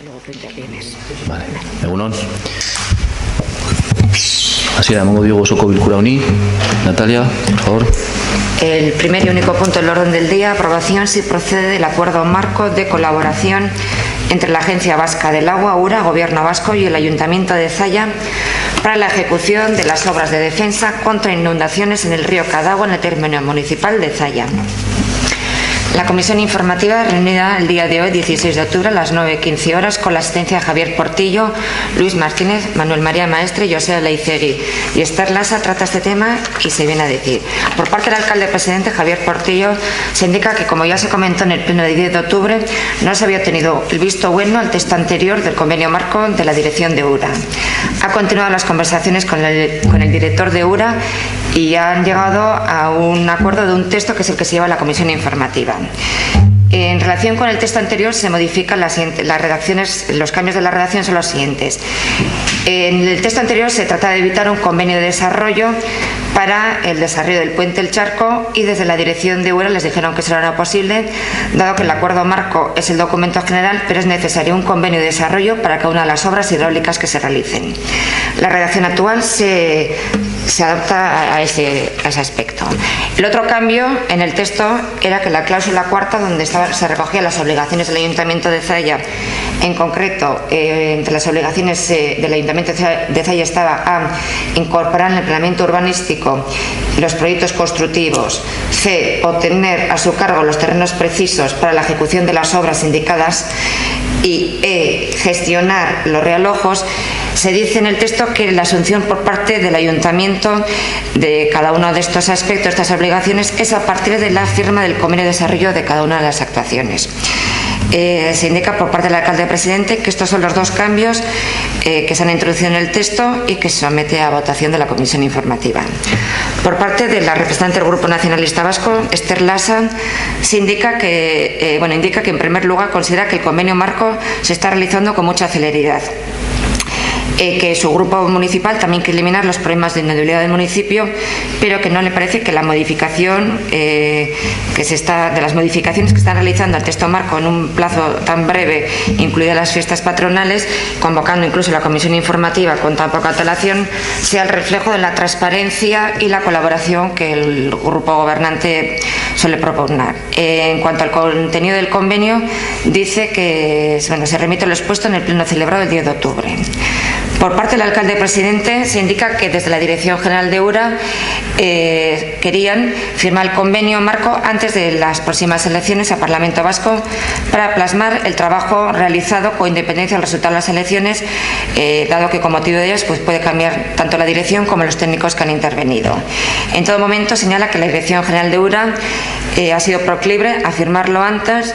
luego tú intervienes. Vale, egunon. Así la mongo Diego Soko Bilkura Uni. Natalia, por favor. El primer y único punto del orden del día, aprobación si procede del acuerdo marco de colaboración entre la Agencia Vasca del Agua, URA, Gobierno Vasco y el Ayuntamiento de Zalla para la ejecución de las obras de defensa contra inundaciones en el río Cadagua en el término municipal de Zalla. La comisión informativa reunida el día de hoy, 16 de octubre, a las 9:15 horas, con la asistencia de Javier Portillo, Luis Martínez, Manuel María Maestre, José Leicegui y Esther Lasa, trata este tema y se viene a decir. Por parte del alcalde presidente, Javier Portillo, se indica que, como ya se comentó en el pleno de 10 de octubre, no se había obtenido el visto bueno al texto anterior del convenio marco de la dirección de URA. Ha continuado las conversaciones con el director de URA y han llegado a un acuerdo de un texto que es el que se lleva a la comisión informativa. En relación con el texto anterior se modifican las redacciones, los cambios de la redacción son los siguientes. En el texto anterior se trata de evitar un convenio de desarrollo para el desarrollo del puente El Charco y desde la dirección de URA les dijeron que eso era no posible, dado que el acuerdo marco es el documento general, pero es necesario un convenio de desarrollo para cada una de las obras hidráulicas que se realicen. La redacción actual se adapta a ese aspecto. El otro cambio en el texto era que la cláusula cuarta, donde se recogían las obligaciones del Ayuntamiento de Zalla, en concreto, entre las obligaciones del Ayuntamiento de Zalla estaba a incorporar en el planeamiento urbanístico los proyectos constructivos, c, obtener a su cargo los terrenos precisos para la ejecución de las obras indicadas y e, gestionar los realojos. Se dice en el texto que la asunción por parte del Ayuntamiento de cada uno de estos aspectos, estas obligaciones, es a partir de la firma del convenio de desarrollo de cada una de las actuaciones. Se indica por parte del alcalde presidente que estos son los dos cambios que se han introducido en el texto y que se somete a votación de la comisión informativa. Por parte de la representante del Grupo Nacionalista Vasco, Esther Lasa, se indica que, indica que en primer lugar considera que el convenio marco se está realizando con mucha celeridad. Que su grupo municipal también quiere eliminar los problemas de inundabilidad del municipio, pero que no le parece que la modificación de las modificaciones que están realizando al texto marco en un plazo tan breve, incluidas las fiestas patronales, convocando incluso la comisión informativa con tan poca antelación, sea el reflejo de la transparencia y la colaboración que el grupo gobernante suele proponer. En cuanto al contenido del convenio, dice que se remite a lo expuesto en el pleno celebrado el 10 de octubre. Por parte del alcalde presidente se indica que desde la Dirección General de URA querían firmar el convenio marco antes de las próximas elecciones a Parlamento Vasco para plasmar el trabajo realizado con independencia del resultado de las elecciones, dado que con motivo de ellas puede cambiar tanto la dirección como los técnicos que han intervenido. En todo momento señala que la Dirección General de URA ha sido proclive a firmarlo antes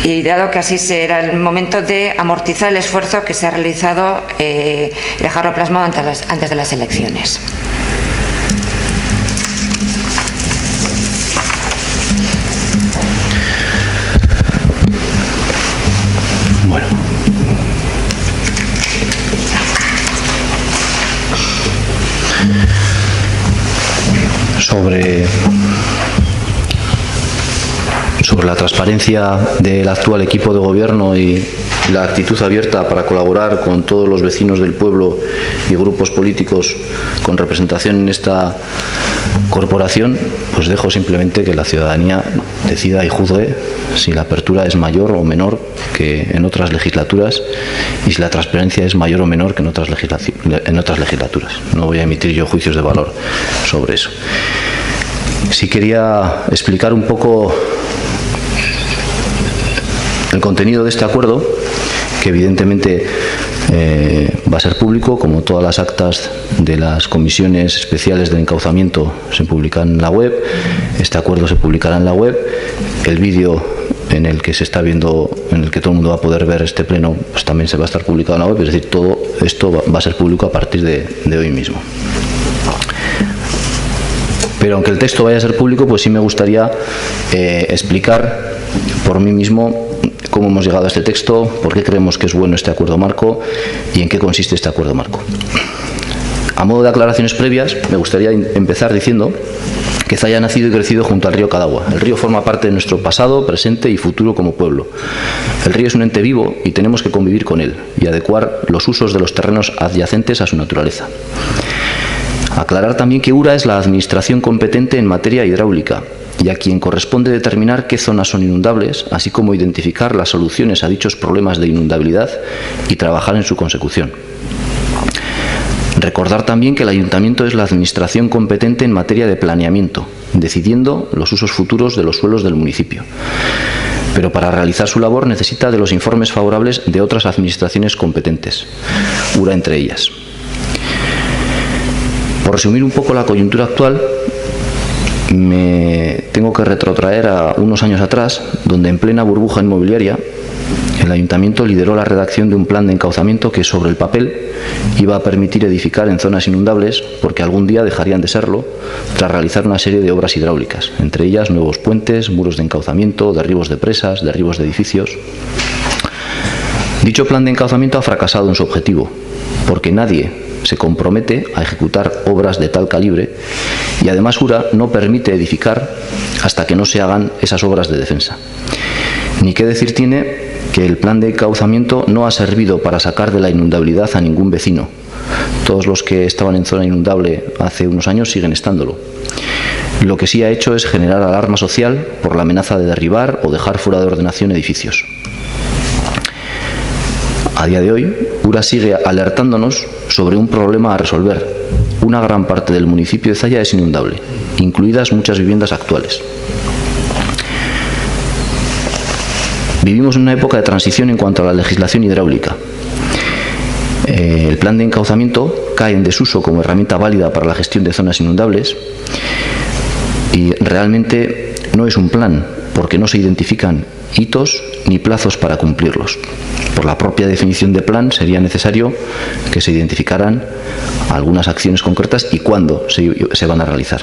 y dado que así será el momento de amortizar el esfuerzo que se ha realizado y dejarlo plasmado antes de las elecciones. Bueno. Sobre la transparencia del actual equipo de gobierno y la actitud abierta para colaborar con todos los vecinos del pueblo y grupos políticos con representación en esta corporación, pues dejo simplemente que la ciudadanía decida y juzgue si la apertura es mayor o menor que en otras legislaturas y si la transparencia es mayor o menor que en otras legislaturas. No voy a emitir yo juicios de valor sobre eso. Sí quería explicar un poco el contenido de este acuerdo, que evidentemente va a ser público, como todas las actas de las comisiones especiales de encauzamiento se publican en la web. Este acuerdo se publicará en la web. El vídeo en el que se está viendo, en el que todo el mundo va a poder ver este pleno, pues también se va a estar publicado en la web. Es decir, todo esto va a ser público a partir de hoy mismo. Pero aunque el texto vaya a ser público, pues sí me gustaría explicar por mí mismo cómo hemos llegado a este texto, por qué creemos que es bueno este acuerdo marco y en qué consiste este acuerdo marco. A modo de aclaraciones previas, me gustaría empezar diciendo que Zalla ha nacido y crecido junto al río Cadagua. El río forma parte de nuestro pasado, presente y futuro como pueblo. El río es un ente vivo y tenemos que convivir con él y adecuar los usos de los terrenos adyacentes a su naturaleza. Aclarar también que URA es la administración competente en materia hidráulica y a quien corresponde determinar qué zonas son inundables, así como identificar las soluciones a dichos problemas de inundabilidad y trabajar en su consecución. Recordar también que el Ayuntamiento es la administración competente en materia de planeamiento, decidiendo los usos futuros de los suelos del municipio. Pero para realizar su labor necesita de los informes favorables de otras administraciones competentes, URA entre ellas. Por resumir un poco la coyuntura actual, me tengo que retrotraer a unos años atrás, donde en plena burbuja inmobiliaria, el Ayuntamiento lideró la redacción de un plan de encauzamiento que sobre el papel iba a permitir edificar en zonas inundables, porque algún día dejarían de serlo, tras realizar una serie de obras hidráulicas, entre ellas nuevos puentes, muros de encauzamiento, derribos de presas, derribos de edificios. Dicho plan de encauzamiento ha fracasado en su objetivo, porque nadie se compromete a ejecutar obras de tal calibre y además URA no permite edificar hasta que no se hagan esas obras de defensa. Ni qué decir tiene que el plan de encauzamiento no ha servido para sacar de la inundabilidad a ningún vecino. Todos los que estaban en zona inundable hace unos años siguen estándolo. Lo que sí ha hecho es generar alarma social por la amenaza de derribar o dejar fuera de ordenación edificios. A día de hoy, URA sigue alertándonos sobre un problema a resolver. Una gran parte del municipio de Zalla es inundable, incluidas muchas viviendas actuales. Vivimos en una época de transición en cuanto a la legislación hidráulica. El plan de encauzamiento cae en desuso como herramienta válida para la gestión de zonas inundables y realmente no es un plan, porque no se identifican hitos ni plazos para cumplirlos. Por la propia definición de plan sería necesario que se identificaran algunas acciones concretas y cuándo se van a realizar.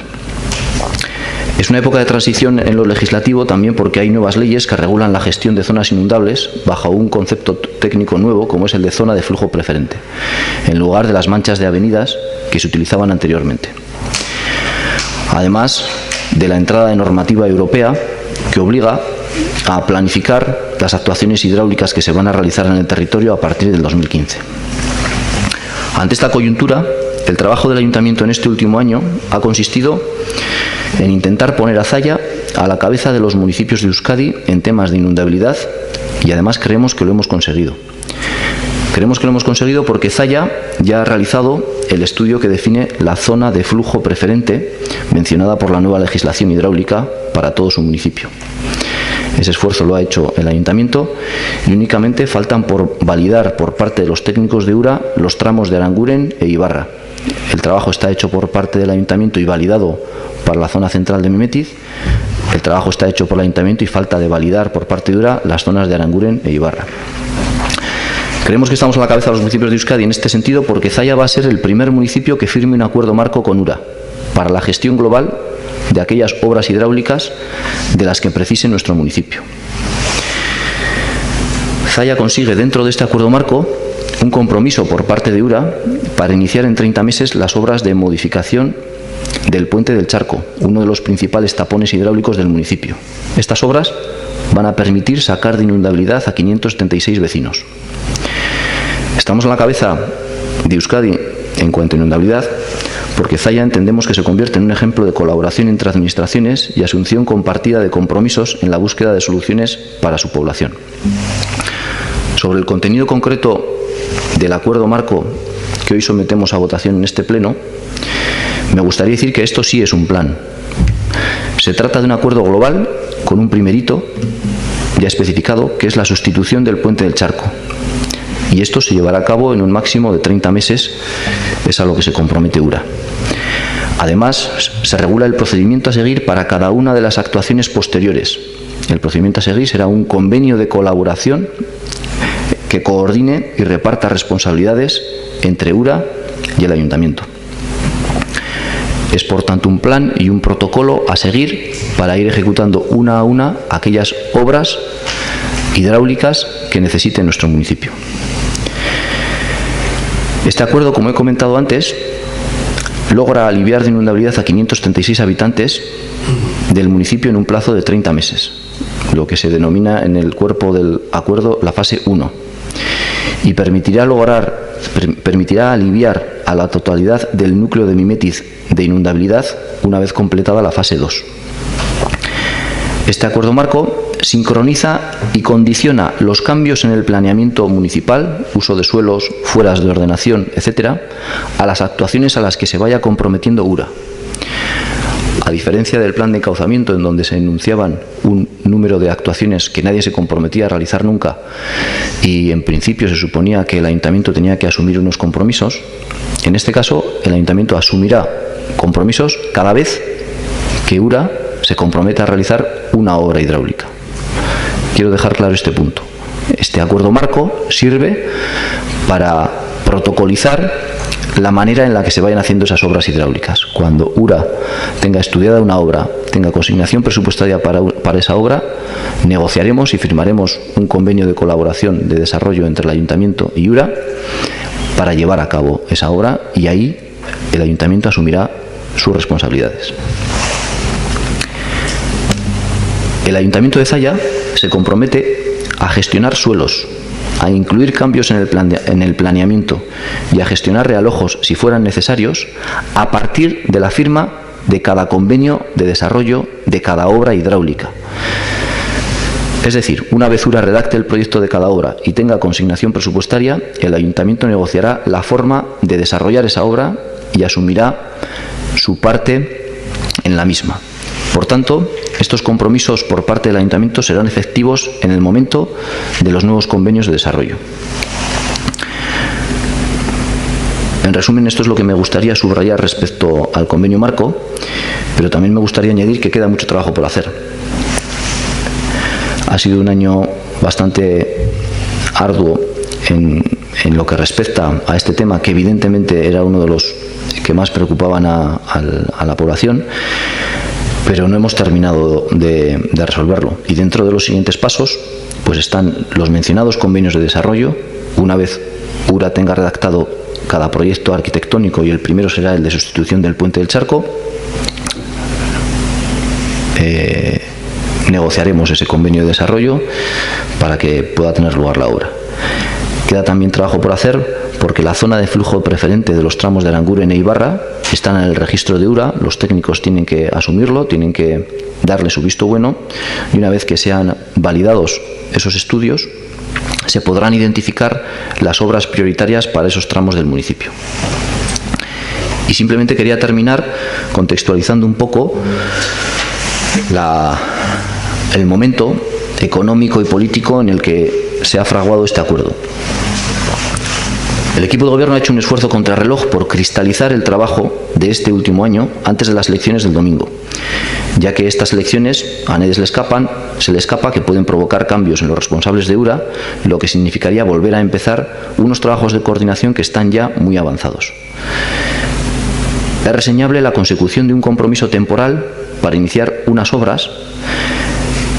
Es una época de transición en lo legislativo también porque hay nuevas leyes que regulan la gestión de zonas inundables bajo un concepto técnico nuevo como es el de zona de flujo preferente, en lugar de las manchas de avenidas que se utilizaban anteriormente. Además de la entrada de normativa europea que obliga a planificar las actuaciones hidráulicas que se van a realizar en el territorio a partir del 2015. Ante esta coyuntura, el trabajo del Ayuntamiento en este último año ha consistido en intentar poner a Zalla a la cabeza de los municipios de Euskadi en temas de inundabilidad y además creemos que lo hemos conseguido. Creemos que lo hemos conseguido porque Zalla ya ha realizado el estudio que define la zona de flujo preferente mencionada por la nueva legislación hidráulica para todo su municipio. Ese esfuerzo lo ha hecho el Ayuntamiento y únicamente faltan por validar por parte de los técnicos de URA los tramos de Aranguren e Ibarra. El trabajo está hecho por parte del Ayuntamiento y validado para la zona central de Memetiz. El trabajo está hecho por el Ayuntamiento y falta de validar por parte de URA las zonas de Aranguren e Ibarra. Creemos que estamos a la cabeza de los municipios de Euskadi en este sentido porque Zalla va a ser el primer municipio que firme un acuerdo marco con URA para la gestión global de aquellas obras hidráulicas de las que precise nuestro municipio. Zalla consigue dentro de este acuerdo marco un compromiso por parte de URA para iniciar en 30 meses las obras de modificación del puente del Charco, uno de los principales tapones hidráulicos del municipio. Estas obras van a permitir sacar de inundabilidad a 576 vecinos. Estamos a la cabeza de Euskadi en cuanto a inundabilidad porque Zalla entendemos que se convierte en un ejemplo de colaboración entre administraciones y asunción compartida de compromisos en la búsqueda de soluciones para su población. Sobre el contenido concreto del acuerdo marco que hoy sometemos a votación en este pleno, me gustaría decir que esto sí es un plan. Se trata de un acuerdo global con un primer hito ya especificado, que es la sustitución del puente del Charco. Y esto se llevará a cabo en un máximo de 30 meses, es a lo que se compromete URA. Además, se regula el procedimiento a seguir para cada una de las actuaciones posteriores. El procedimiento a seguir será un convenio de colaboración que coordine y reparta responsabilidades entre URA y el Ayuntamiento. Es por tanto un plan y un protocolo a seguir para ir ejecutando una a una aquellas obras hidráulicas que necesite nuestro municipio. Este acuerdo, como he comentado antes, logra aliviar de inundabilidad a 536 habitantes del municipio en un plazo de 30 meses, lo que se denomina en el cuerpo del acuerdo la fase 1, y permitirá aliviar a la totalidad del núcleo de Mimetiz de inundabilidad una vez completada la fase 2. Este acuerdo marco sincroniza y condiciona los cambios en el planeamiento municipal, uso de suelos, fueras de ordenación, etcétera, a las actuaciones a las que se vaya comprometiendo URA. A diferencia del plan de encauzamiento, en donde se enunciaban un número de actuaciones que nadie se comprometía a realizar nunca y en principio se suponía que el ayuntamiento tenía que asumir unos compromisos, en este caso el ayuntamiento asumirá compromisos cada vez que URA se comprometa a realizar una obra hidráulica. Quiero dejar claro este punto. Este acuerdo marco sirve para protocolizar la manera en la que se vayan haciendo esas obras hidráulicas. Cuando URA tenga estudiada una obra, tenga consignación presupuestaria para esa obra, negociaremos y firmaremos un convenio de colaboración de desarrollo entre el ayuntamiento y URA para llevar a cabo esa obra, y ahí el ayuntamiento asumirá sus responsabilidades. El ayuntamiento de Zalla se compromete a gestionar suelos, a incluir cambios en el planeamiento y a gestionar realojos si fueran necesarios a partir de la firma de cada convenio de desarrollo de cada obra hidráulica. Es decir, una vez URA redacte el proyecto de cada obra y tenga consignación presupuestaria, el ayuntamiento negociará la forma de desarrollar esa obra y asumirá su parte en la misma. Por tanto, estos compromisos por parte del ayuntamiento serán efectivos en el momento de los nuevos convenios de desarrollo. En resumen, esto es lo que me gustaría subrayar respecto al convenio marco, pero también me gustaría añadir que queda mucho trabajo por hacer. Ha sido un año bastante arduo en lo que respecta a este tema, que evidentemente era uno de los que más preocupaban a la población, pero no hemos terminado de resolverlo. Y dentro de los siguientes pasos pues están los mencionados convenios de desarrollo. Una vez URA tenga redactado cada proyecto arquitectónico, y el primero será el de sustitución del puente del Charco, negociaremos ese convenio de desarrollo para que pueda tener lugar la obra. Queda también trabajo por hacer, porque la zona de flujo preferente de los tramos de Aranguren e Ibarra están en el registro de URA. Los técnicos tienen que asumirlo, tienen que darle su visto bueno, y una vez que sean validados esos estudios, se podrán identificar las obras prioritarias para esos tramos del municipio. Y simplemente quería terminar contextualizando un poco el momento económico y político en el que se ha fraguado este acuerdo. El equipo de gobierno ha hecho un esfuerzo contrarreloj por cristalizar el trabajo de este último año antes de las elecciones del domingo, ya que estas elecciones a nadie se le escapa que pueden provocar cambios en los responsables de URA, lo que significaría volver a empezar unos trabajos de coordinación que están ya muy avanzados. Es reseñable la consecución de un compromiso temporal para iniciar unas obras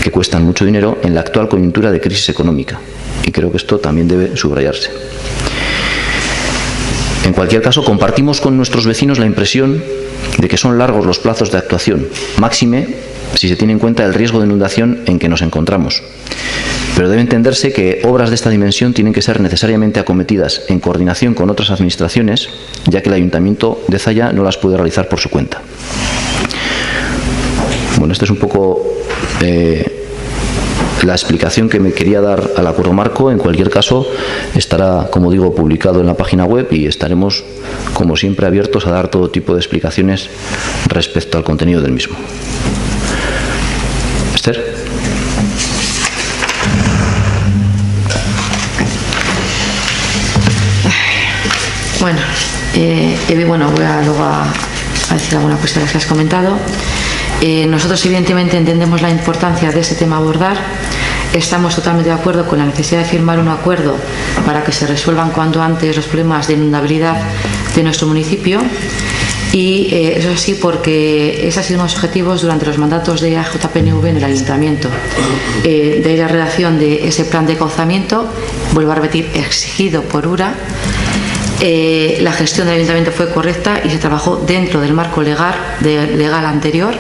que cuestan mucho dinero en la actual coyuntura de crisis económica, y creo que esto también debe subrayarse. En cualquier caso, compartimos con nuestros vecinos la impresión de que son largos los plazos de actuación, máxime si se tiene en cuenta el riesgo de inundación en que nos encontramos. Pero debe entenderse que obras de esta dimensión tienen que ser necesariamente acometidas en coordinación con otras administraciones, ya que el Ayuntamiento de Zalla no las puede realizar por su cuenta. Bueno, esta es un poco la explicación que me quería dar al acuerdo marco. En cualquier caso, estará, como digo, publicado en la página web, y estaremos, como siempre, abiertos a dar todo tipo de explicaciones respecto al contenido del mismo. Esther. Bueno, voy a luego a decir alguna cuestión que has comentado. Nosotros evidentemente entendemos la importancia de este tema a abordar. Estamos totalmente de acuerdo con la necesidad de firmar un acuerdo para que se resuelvan cuanto antes los problemas de inundabilidad de nuestro municipio, y eso sí, porque ese ha sido uno de los objetivos durante los mandatos de AJPNV en el Ayuntamiento, de la redacción de ese plan de encauzamiento, vuelvo a repetir, exigido por URA, La gestión del ayuntamiento fue correcta y se trabajó dentro del marco legal anterior.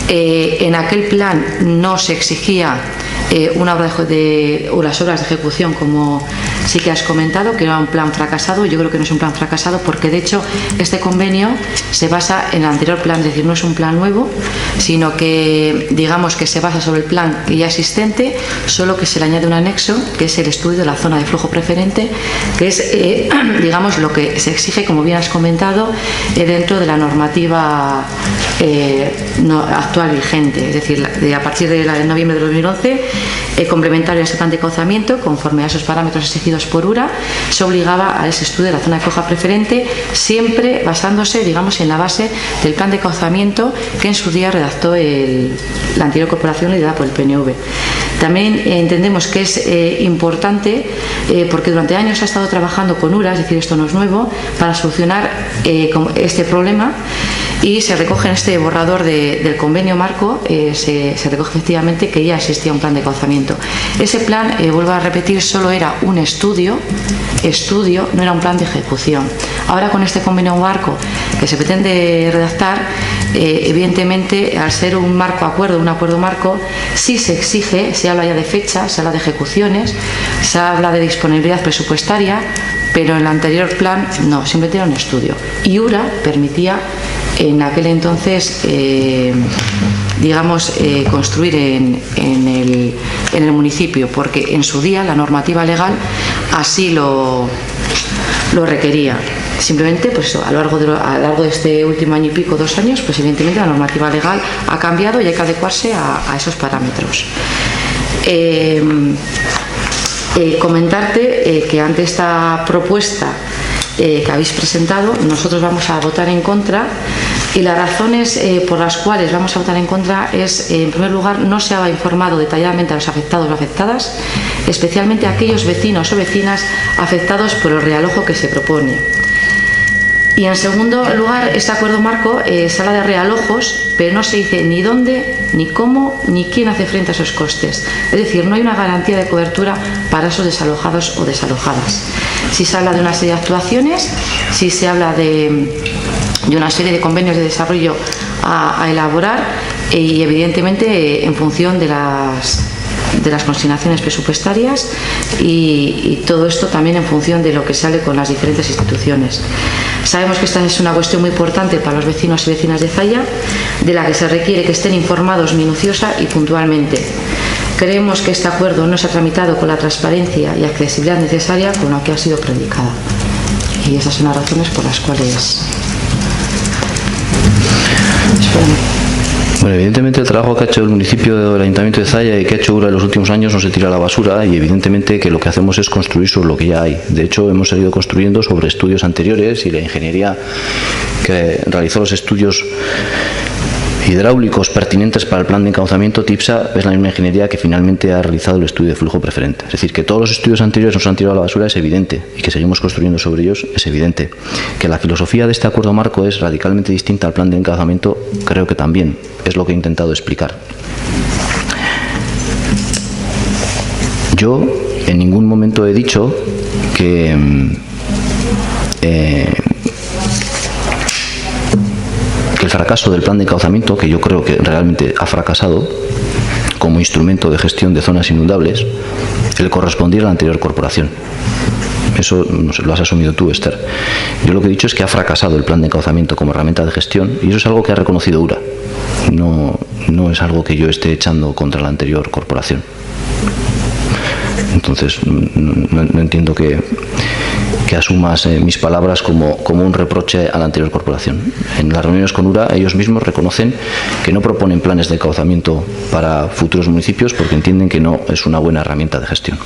En aquel plan no se exigía una obra o las obras de ejecución, como sí que has comentado, que era un plan fracasado. Yo creo que no es un plan fracasado porque de hecho este convenio se basa en el anterior plan, es decir, no es un plan nuevo, sino que digamos que se basa sobre el plan ya existente, solo que se le añade un anexo, que es el estudio de la zona de flujo preferente, que es digamos lo que se exige, como bien has comentado, dentro de la normativa actual vigente, es decir, a partir de noviembre de 2011, complementario a ese plan de encauzamiento, conforme a esos parámetros exigidos por URA, se obligaba a ese estudio de la zona de flujo preferente, siempre basándose, digamos, en la base del plan de encauzamiento que en su día redactó la anterior corporación liderada por el PNV. También entendemos que es importante, porque durante años ha estado trabajando con URA, es decir, esto no es nuevo, para solucionar este problema, y se recoge en este borrador del convenio marco, se recoge efectivamente que ya existía un plan de encauzamiento. Ese plan, vuelvo a repetir, solo era un estudio, no era un plan de ejecución. Ahora, con este convenio marco que se pretende redactar, evidentemente, al ser un acuerdo marco, sí se exige, se habla ya de fechas, se habla de ejecuciones, se habla de disponibilidad presupuestaria, pero en el anterior plan no, simplemente era un estudio. Y URA permitía en aquel entonces, digamos, construir en el municipio, porque en su día la normativa legal así lo requería. Simplemente, pues eso, a lo largo de este último año y pico, 2 años, pues evidentemente la normativa legal ha cambiado y hay que adecuarse a esos parámetros. Comentarte que ante esta propuesta que habéis presentado, nosotros vamos a votar en contra, y las razones por las cuales vamos a votar en contra es, en primer lugar, no se ha informado detalladamente a los afectados o afectadas, especialmente a aquellos vecinos o vecinas afectados por el realojo que se propone. Y en segundo lugar, este acuerdo marco se habla de realojos, pero no se dice ni dónde, ni cómo, ni quién hace frente a esos costes. Es decir, no hay una garantía de cobertura para esos desalojados o desalojadas. Si se habla de una serie de actuaciones, si se habla de una serie de convenios de desarrollo a elaborar, y evidentemente en función de las consignaciones presupuestarias, y todo esto también en función de lo que sale con las diferentes instituciones. Sabemos que esta es una cuestión muy importante para los vecinos y vecinas de Zalla, de la que se requiere que estén informados minuciosa y puntualmente. Creemos que este acuerdo no se ha tramitado con la transparencia y accesibilidad necesaria con lo que ha sido predicada. Y esas son las razones por las cuales... Bueno, evidentemente el trabajo que ha hecho el municipio del Ayuntamiento de Zalla y que ha hecho URA en los últimos años no se tira a la basura, y evidentemente que lo que hacemos es construir sobre lo que ya hay. De hecho, hemos seguido construyendo sobre estudios anteriores, y la ingeniería que realizó los estudios hidráulicos pertinentes para el plan de encauzamiento, TIPSA, es la misma ingeniería que finalmente ha realizado el estudio de flujo preferente. Es decir, que todos los estudios anteriores nos han tirado a la basura es evidente, y que seguimos construyendo sobre ellos es evidente. Que la filosofía de este acuerdo marco es radicalmente distinta al plan de encauzamiento, creo que también es lo que he intentado explicar. Yo en ningún momento he dicho que el fracaso del plan de encauzamiento, que yo creo que realmente ha fracasado como instrumento de gestión de zonas inundables, le correspondía a la anterior corporación. Eso no sé, lo has asumido tú, Esther. Yo lo que he dicho es que ha fracasado el plan de encauzamiento como herramienta de gestión, y eso es algo que ha reconocido URA. No es algo que yo esté echando contra la anterior corporación. Entonces, no entiendo que asumas mis palabras como un reproche a la anterior corporación. En las reuniones con URA, ellos mismos reconocen que no proponen planes de encauzamiento para futuros municipios porque entienden que no es una buena herramienta de gestión.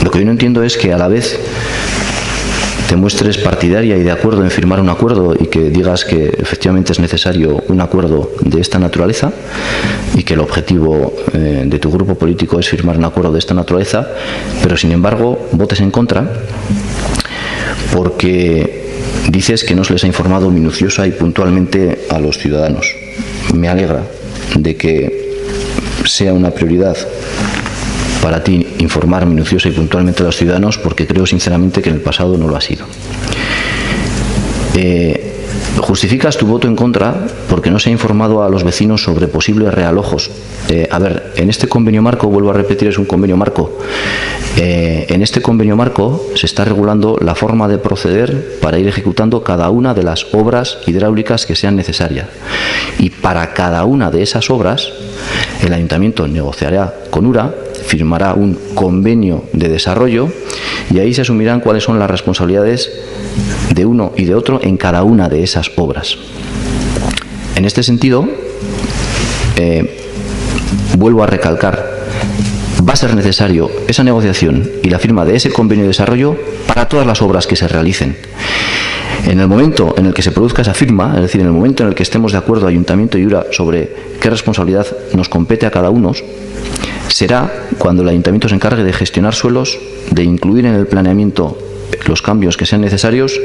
Lo que yo no entiendo es que a la vez te muestres partidaria y de acuerdo en firmar un acuerdo, y que digas que efectivamente es necesario un acuerdo de esta naturaleza, y que el objetivo de tu grupo político es firmar un acuerdo de esta naturaleza, pero sin embargo votes en contra porque dices que no se les ha informado minuciosa y puntualmente a los ciudadanos. Me alegra de que sea una prioridad para ti informar minuciosa y puntualmente a los ciudadanos, porque creo sinceramente que en el pasado no lo ha sido. Justificas tu voto en contra porque no se ha informado a los vecinos sobre posibles realojos. A ver, en este convenio marco, vuelvo a repetir, es un convenio marco. En este convenio marco se está regulando la forma de proceder para ir ejecutando cada una de las obras hidráulicas que sean necesarias. Y para cada una de esas obras, el ayuntamiento negociará con URA, firmará un convenio de desarrollo y ahí se asumirán cuáles son las responsabilidades de uno y de otro en cada una de esas obras. En este sentido, vuelvo a recalcar, va a ser necesario esa negociación y la firma de ese convenio de desarrollo para todas las obras que se realicen. En el momento en el que se produzca esa firma, es decir, en el momento en el que estemos de acuerdo Ayuntamiento y URA sobre qué responsabilidad nos compete a cada uno, será cuando el Ayuntamiento se encargue de gestionar suelos, de incluir en el planeamiento los cambios que sean necesarios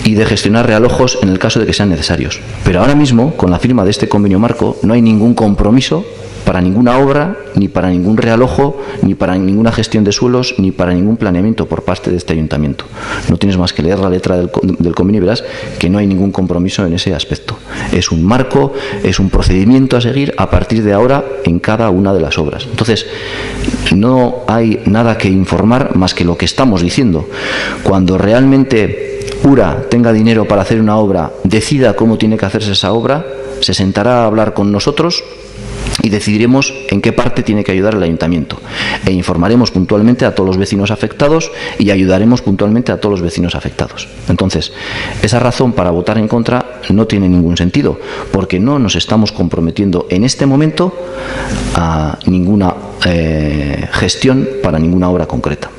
y de gestionar realojos en el caso de que sean necesarios. Pero ahora mismo, con la firma de este convenio marco, no hay ningún compromiso para ninguna obra, ni para ningún realojo, ni para ninguna gestión de suelos, ni para ningún planeamiento por parte de este ayuntamiento. No tienes más que leer la letra del convenio y verás que no hay ningún compromiso en ese aspecto. Es un marco, es un procedimiento a seguir a partir de ahora en cada una de las obras. Entonces, no hay nada que informar más que lo que estamos diciendo. Cuando realmente URA tenga dinero para hacer una obra, decida cómo tiene que hacerse esa obra, se sentará a hablar con nosotros y decidiremos en qué parte tiene que ayudar el ayuntamiento. E informaremos puntualmente a todos los vecinos afectados y ayudaremos puntualmente a todos los vecinos afectados. Entonces, esa razón para votar en contra no tiene ningún sentido, porque no nos estamos comprometiendo en este momento a ninguna gestión para ninguna obra concreta.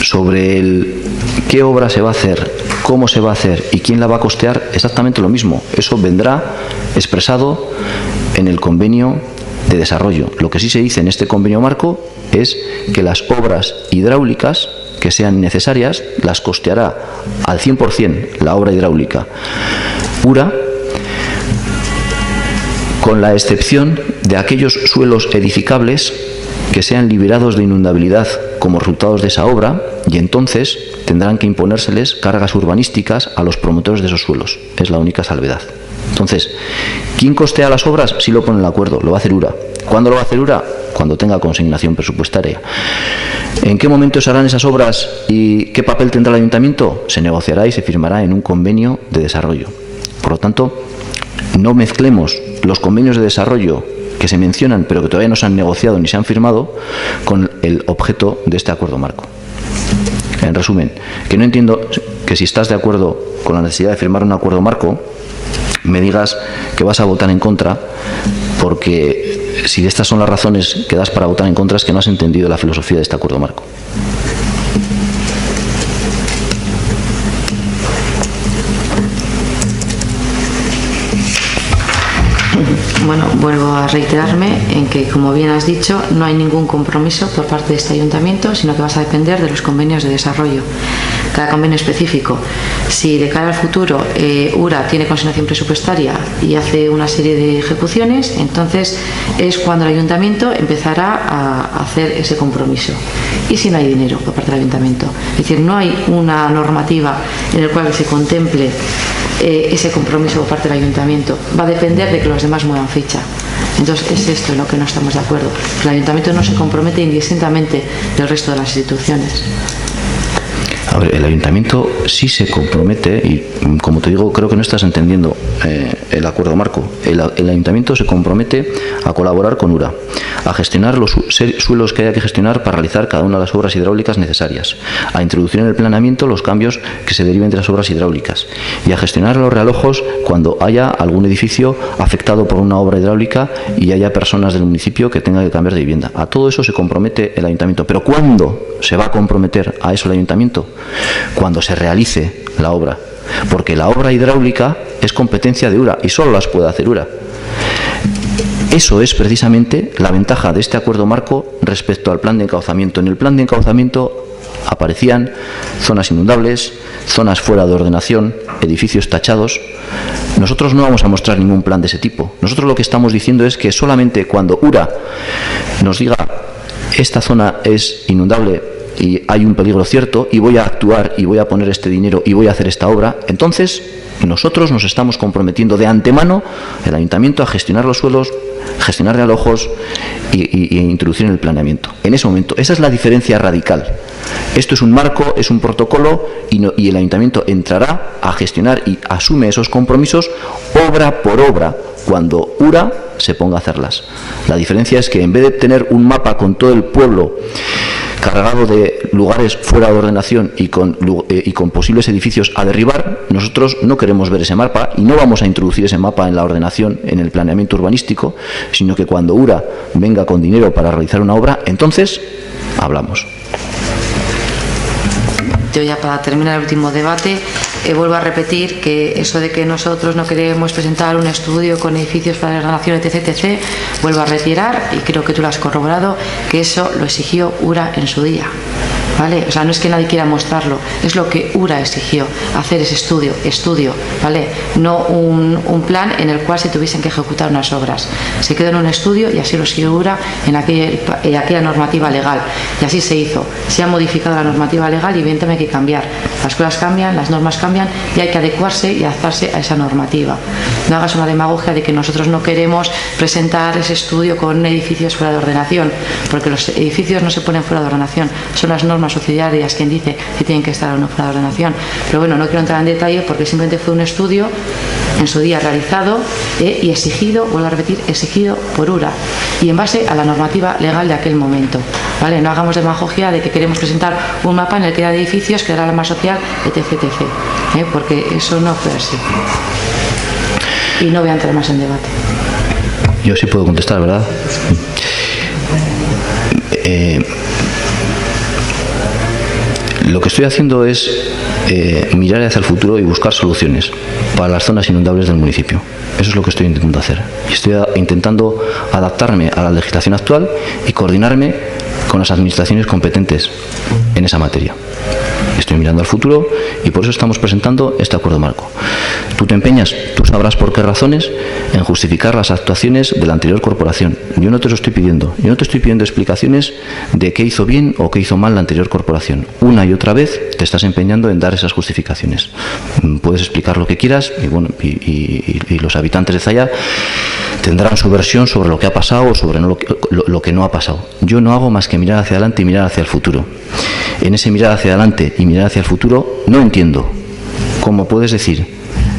Sobre qué obra se va a hacer, cómo se va a hacer y quién la va a costear, exactamente lo mismo. Eso vendrá expresado en el convenio de desarrollo. Lo que sí se dice en este convenio marco es que las obras hidráulicas que sean necesarias las costeará al 100% la obra hidráulica URA, con la excepción de aquellos suelos edificables que sean liberados de inundabilidad como resultados de esa obra, y entonces tendrán que imponérseles cargas urbanísticas a los promotores de esos suelos. Es la única salvedad. Entonces, ¿quién costea las obras? Si lo pone en el acuerdo, lo va a hacer URA. ¿Cuándo lo va a hacer URA? Cuando tenga consignación presupuestaria. ¿En qué momento se harán esas obras y qué papel tendrá el ayuntamiento? Se negociará y se firmará en un convenio de desarrollo. Por lo tanto, no mezclemos los convenios de desarrollo que se mencionan pero que todavía no se han negociado ni se han firmado con el objeto de este acuerdo marco. En resumen, que no entiendo que si estás de acuerdo con la necesidad de firmar un acuerdo marco, me digas que vas a votar en contra, porque si estas son las razones que das para votar en contra es que no has entendido la filosofía de este acuerdo marco. Bueno, vuelvo a reiterarme en que, como bien has dicho, no hay ningún compromiso por parte de este ayuntamiento, sino que vas a depender de los convenios de desarrollo. Cada convenio específico. Si de cara al futuro URA tiene consignación presupuestaria y hace una serie de ejecuciones, entonces es cuando el ayuntamiento empezará a hacer ese compromiso. Y si no hay dinero por parte del ayuntamiento. Es decir, no hay una normativa en la cual se contemple ese compromiso por parte del ayuntamiento. Va a depender de que los demás muevan ficha. Entonces es esto en lo que no estamos de acuerdo. El ayuntamiento no se compromete indistintamente del resto de las instituciones. A ver, el ayuntamiento sí se compromete y, como te digo, creo que no estás entendiendo el acuerdo marco. El ayuntamiento se compromete a colaborar con URA, a gestionar los suelos que haya que gestionar para realizar cada una de las obras hidráulicas necesarias, a introducir en el planeamiento los cambios que se deriven de las obras hidráulicas y a gestionar los realojos cuando haya algún edificio afectado por una obra hidráulica y haya personas del municipio que tengan que cambiar de vivienda. A todo eso se compromete el ayuntamiento. ¿Pero cuándo se va a comprometer a eso el ayuntamiento? Cuando se realice la obra, porque la obra hidráulica es competencia de URA y solo las puede hacer URA. Eso es precisamente la ventaja de este acuerdo marco respecto al plan de encauzamiento. En el plan de encauzamiento aparecían zonas inundables, zonas fuera de ordenación, edificios tachados. Nosotros no vamos a mostrar ningún plan de ese tipo. Nosotros lo que estamos diciendo es que solamente cuando URA nos diga esta zona es inundable y hay un peligro cierto y voy a actuar y voy a poner este dinero y voy a hacer esta obra, entonces nosotros nos estamos comprometiendo de antemano, el ayuntamiento, a gestionar los suelos, gestionar realojos y introducir en el planeamiento. En ese momento, esa es la diferencia radical. Esto es un marco, es un protocolo y el ayuntamiento entrará a gestionar y asume esos compromisos obra por obra cuando URA se ponga a hacerlas. La diferencia es que en vez de tener un mapa con todo el pueblo cargado de lugares fuera de ordenación y con posibles edificios a derribar, nosotros no queremos ver ese mapa y no vamos a introducir ese mapa en la ordenación, en el planeamiento urbanístico, sino que cuando URA venga con dinero para realizar una obra, entonces hablamos. Yo ya para terminar el último debate vuelvo a repetir que eso de que nosotros no queremos presentar un estudio con edificios para la ordenación, etc., vuelvo a retirar, y creo que tú lo has corroborado, que eso lo exigió URA en su día. ¿Vale? O sea, no es que nadie quiera mostrarlo, es lo que URA exigió, hacer ese estudio, ¿vale? No un plan en el cual se tuviesen que ejecutar unas obras. Se quedó en un estudio y así lo siguió URA en aquella normativa legal, y así se hizo. Se ha modificado la normativa legal y evidentemente hay que cambiar. Las cosas cambian, las normas cambian y hay que adecuarse y adaptarse a esa normativa. No hagas una demagogia de que nosotros no queremos presentar ese estudio con edificios fuera de ordenación, porque los edificios no se ponen fuera de ordenación, son las normas subsidiarias quien dice que tienen que estar o no fuera de ordenación. Pero bueno, no quiero entrar en detalle porque simplemente fue un estudio en su día realizado y exigido, vuelvo a repetir, exigido por URA y en base a la normativa legal de aquel momento. ¿Vale? No hagamos demagogia de que queremos presentar un mapa en el que era de edificios, que era la más social, etc., porque eso no fue así. Y no voy a entrar más en debate. Yo sí puedo contestar, ¿verdad? Lo que estoy haciendo es mirar hacia el futuro y buscar soluciones para las zonas inundables del municipio. Eso es lo que estoy intentando hacer. Y estoy intentando adaptarme a la legislación actual y coordinarme con las administraciones competentes en esa materia. Estoy mirando al futuro y por eso estamos presentando este acuerdo marco. Tú te empeñas, tú sabrás por qué razones, en justificar las actuaciones de la anterior corporación. Yo no te lo estoy pidiendo. Yo no te estoy pidiendo explicaciones de qué hizo bien o qué hizo mal la anterior corporación. Una y otra vez te estás empeñando en dar esas justificaciones. Puedes explicar lo que quieras y, bueno, y los habitantes de Zalla tendrán su versión sobre lo que ha pasado o sobre lo que no ha pasado. Yo no hago más que mirar hacia adelante y mirar hacia el futuro. En ese mirar hacia adelante y mirar hacia el futuro no entiendo cómo puedes decir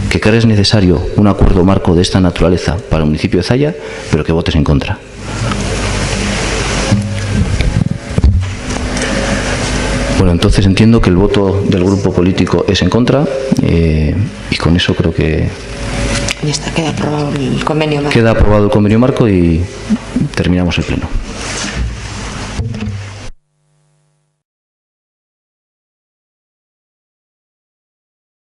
que crees necesario un acuerdo marco de esta naturaleza para el municipio de Zalla, pero que votes en contra. Bueno, entonces entiendo que el voto del grupo político es en contra y con eso creo que Ya está, queda aprobado el convenio marco. Queda aprobado el convenio marco y terminamos el pleno.